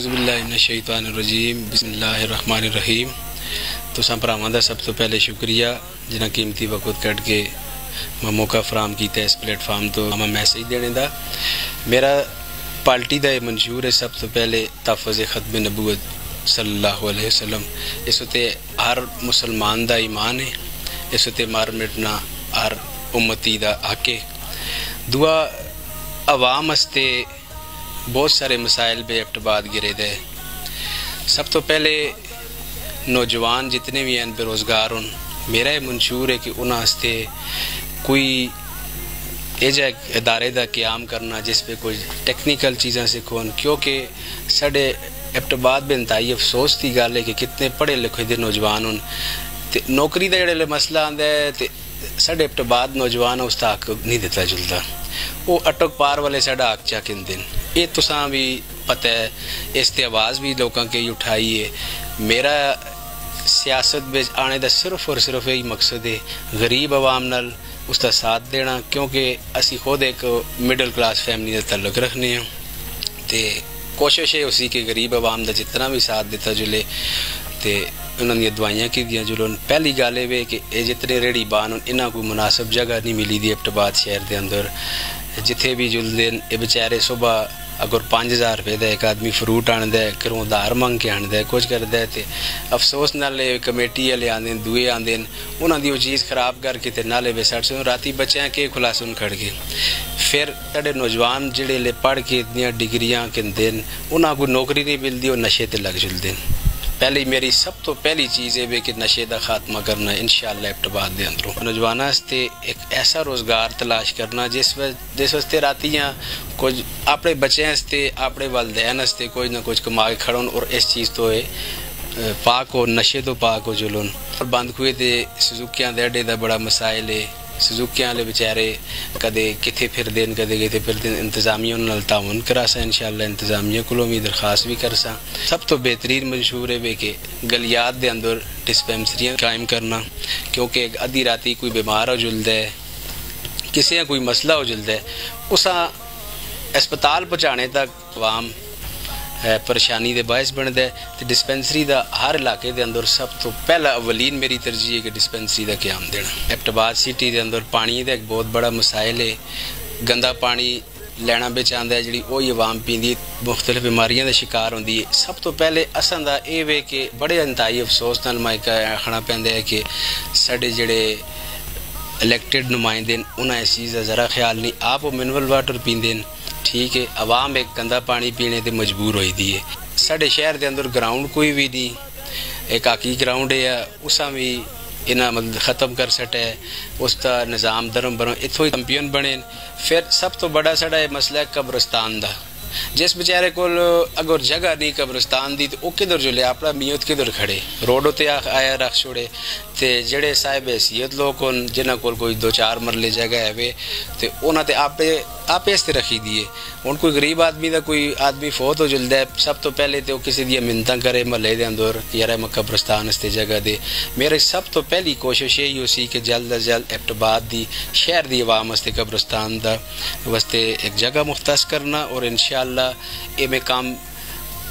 बिस्मिल्लाहिर्रहमानिर्रहीम बिस्मिल्लाहिर्रहमानिर्रहीम। तुसां भरावां दा सब तो पहले शुक्रिया जिन्हां कीमती वक्त कढ के मैं मौका फराहम किया इस प्लेटफार्म तो मैं मैसेज देने का। मेरा पार्टी का यह मंशूर है सब तो पहले तहफ़्फ़ुज़ ख़त्म नबूवत सल्लल्लाहु अलैहि वसल्लम। इस उत्ते हर मुसलमान का ईमान है, इस उत्ते मर मिटना हर उम्मती का हक है। दुआ अवाम वास्ते बहुत सारे मसाइल बेअब्तबाद गिरे दे। सब तो पहले नौजवान जितने भी हैं बेरोज़गार हों, मेरा ये मंशूर है कि उन्होंने कोई एजा इदारे का क्याम करना जिस पे कोई टेक्निकल चीज़ां सिखोन, क्योंकि साढ़े इब्तबाद में इंतहाई अफसोस की गल है कि कितने पढ़े लिखे दे नौजवान हों ते नौकरी का जो मसला आंदा है तो साढ़े इब्तबाद नौजवान उसका हक नहीं दिता जुलता। वो अटक पार वाले साढ़ा हक चाहते हैं। ये तुसां भी पता है, इस ते आवाज़ भी लोगों की उठाई है। मेरा सियासत में आने का सिर्फ और सिर्फ यही मकसद है गरीब आवाम नाल उसका साथ देना, क्योंकि असी खुद एक मिडल क्लास फैमिली का तल्लुक रखने हैं तो कोशिश है उसी के गरीब आवाम का जितना भी साथ दिता जुले तो उन्होंने दवाइयाँ की जुलन। पहली गल ये कि ये जितने रेहड़ी बान इन्हों को मुनासिब जगह नहीं मिली दी इब्तबाद शहर के अंदर। जिथे भी जुलते ये बेचारे सुबह अगर 5000 रुपये का एक आदमी फ्रूट आनद है, घरों उधार मंग के आनद है, कुछ करता है तो अफसोस नाले कमेटी वाले आते दुए आते उन्होंने वो चीज़ खराब करके ते नाले बेसट से राती बच्चे के खुलासन खड़ गए। फिर साढ़े नौजवान जिहड़े पढ़ के इतनी डिग्रियां कहते हैं उन्होंने को नौकरी नहीं मिलती, वो नशे ते लग जुलते। पहली मेरी सब तो पहली चीज़ है कि नशे का खात्मा करना इंशाअल्लाह इब्तबाद के अंदरों। नौजवानों वास्ते एक ऐसा रोज़गार तलाश करना जिस वास्ते रातियाँ कुछ अपने बच्चों वास्ते अपने वालदैन वास्ते कुछ ना कुछ कमा के खड़न और इस चीज़ तो है पाक हो, नशे तो पाक हो जुलन। और बंद खुए तो सुजुकियां दे अड्डे का बड़ा मसाइल है। सुजुकियां वाले बेचारे कदे किथे फिरदे कदे किथे फिरदे, इंतजामिया नाल ताउन करासा इंशाअल्लाह इंतजामिया को भी दरखास्त भी करसा। सब तो बेहतरीन मंशूर है कि गलियात के अंदर डिस्पेंसरियां कायम करना, क्योंकि अद्धी राती कोई बीमार हो जुलदा है, किसी का कोई मसला हो जुलदा है, उस अस्पताल पहुँचाने तक आवाम परेशानी के बायस बनता है। तो डिस्पेंसरी का हर इलाके के अंदर सब तो पहला अवलीन मेरी तरजीह है कि डिस्पेंसरी का क्याम देना। इब्तबाद सिटी के अंदर पानी का एक बहुत बड़ा मसाइल है। गंदा पानी लैना बिच आंदा है, जी वही आवाम पींदी मुख्तलिफ बीमारियों का शिकार होती है। सब तो पहले असां दा ये वे कि बड़े इंतहाई अफसोस नाल मैं आखना पैंदा है कि साडे जिहड़े इलैक्टेड नुमाइंदे उन्हें इस चीज़ का ज़रा ख्याल नहीं। आप वो मिनरल वाटर पींदे ठीक है, आवाम एक गंदा पानी पीने ते मजबूर होई दी है। साढ़े शहर के अंदर ग्राउंड कोई भी नहीं, एक हाकी ग्राउंड है उसा भी इन्हें मतलब ख़त्म कर सटे, उसका निज़ाम धर्म बनो इतों ही चैंपियन बने। फिर सब तो बड़ा साढ़ा मसला है कब्रस्तान का। जिस बेचारे को अगर जगह नहीं कब्रस्तान दी तो वह किधर जुले अपना मियत किधर खड़े रोड उत्ते आया रख छोड़े। तो जेड़े साहिब हैसियत लोग होन जिन्हों को कोई 2-4 मरले जगह है तो उन्होंने आपे इस रखी दी है। हूँ कोई गरीब आदमी का कोई आदमी फोत हो जुलता है, सब तो पहले तो किसी दी मिन्नत करे महल्ले के अंदर यार मैं कब्रस्तान वास्ते जगह दे। मेरी सब तो पहली कोशिश यही हो सी कि जल्द अज जल्द इब्तबाद दी शहर की आवाम वास्ते कब्रस्तान का वास्ते एक जगह मुख्तस करना। और इंशाअल्लाह ये मैं काम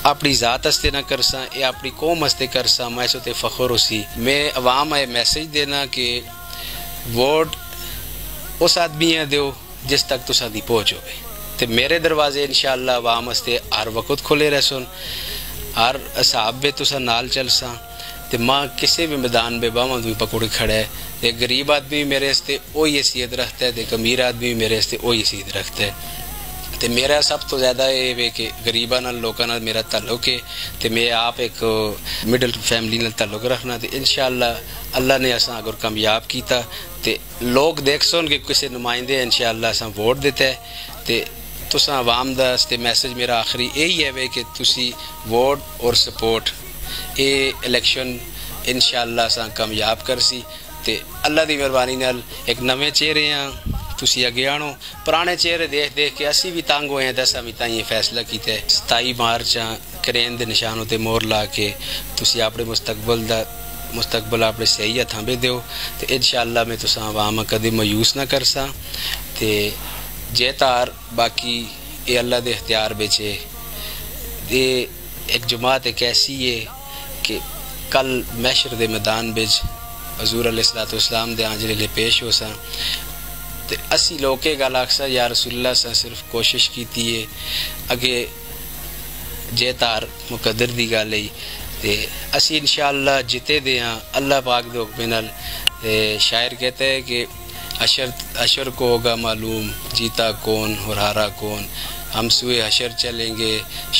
अपनी ज़ात हस्ते ना करसा, ये अपनी कौम हस्ते करसा, मैं इस उत्ते फख्र उसी। मैं अवाम ये मैसेज देना कि वोट उस आदमी दो जिस तक तुसा दी पहुँच होवे। तो मेरे दरवाजे इंशाअल्लाह अवाम हस्ते हर वक्त खुले रहसन, हर हिसाब में तुसा नाल चलसा। तो माँ किसी भी मैदान में बावं भी पकड़ खड़ा है। तो गरीब आदमी मेरे हस्ते वही हैसियत रखता है, तो अमीर आदमी मेरे हस्ते वही हैसियत रखता है। तो मेरा सब तो ज़्यादा ये वे कि गरीबा नाल लोकां नाल मेरा ताल्लुक है। तो मैं आप एक मिडल फैमिली नाल ताल्लुक रखना। तो इंशाअल्लाह अल्लाह ने असा अगर कामयाब किया तो लोग देख सुन के किसी नुमाइंदे इंशाअल्लाह असा वोट देता है। तो तुसां आवाम दा ते मैसेज मेरा आखिरी यही है वे कि तुसी वोट और सपोर्ट ये इलैक्शन इंशाअल्लाह असा कामयाब करसी। तो अल्लाह की मेहरबानी नाल एक नवे चेहरे हैं तुसी अगे आनो। पुराने चेहरे देख देख के असी भी तंग होए तो असा भी ताई फैसला किया 27 मार्च करेन के निशानों पर मोहर ला के तुसी अपने मुस्तकबल अपने सही हथां में दो। तो इंशाअल्लाह मैं तुसां आवाम कदे मायूस ना करसा। तो जे तार बाकी ये अल्लाह के इख्तियार बिच है। ایک جماعت ایک ایسی ہے کہ کل محشر دے میدان بچ حضور علیہ الصلوۃ والسلام دے آنجلے لے پیش ہو ساں تے اسی لوکے گل آکھسا یا رسول اللہ سے صرف کوشش کیتی ہے اگے جے تار مقدر دی گل ہے تے اسی انشاءاللہ جتے دے ہاں اللہ پاک دے حکم نال۔ شاعر کہتا ہے کہ حشر کو ہوگا معلوم جیتا کون اور ہارا کون، ہم سوئے حشر چلیں گے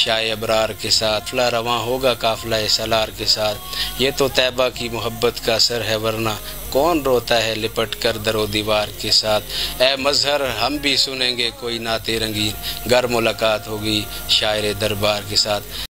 شائع ابرار کے ساتھ، فلا رواں ہوگا قافلہ سالار کے ساتھ، یہ تو طیبہ کی محبت کا اثر ہے ورنہ کون روتا ہے لپٹ کر در و دیوار کے ساتھ، اے مظہر ہم بھی سنیں گے کوئی نعت رنگین گر ملاقات ہوگی شاعر دربار کے ساتھ۔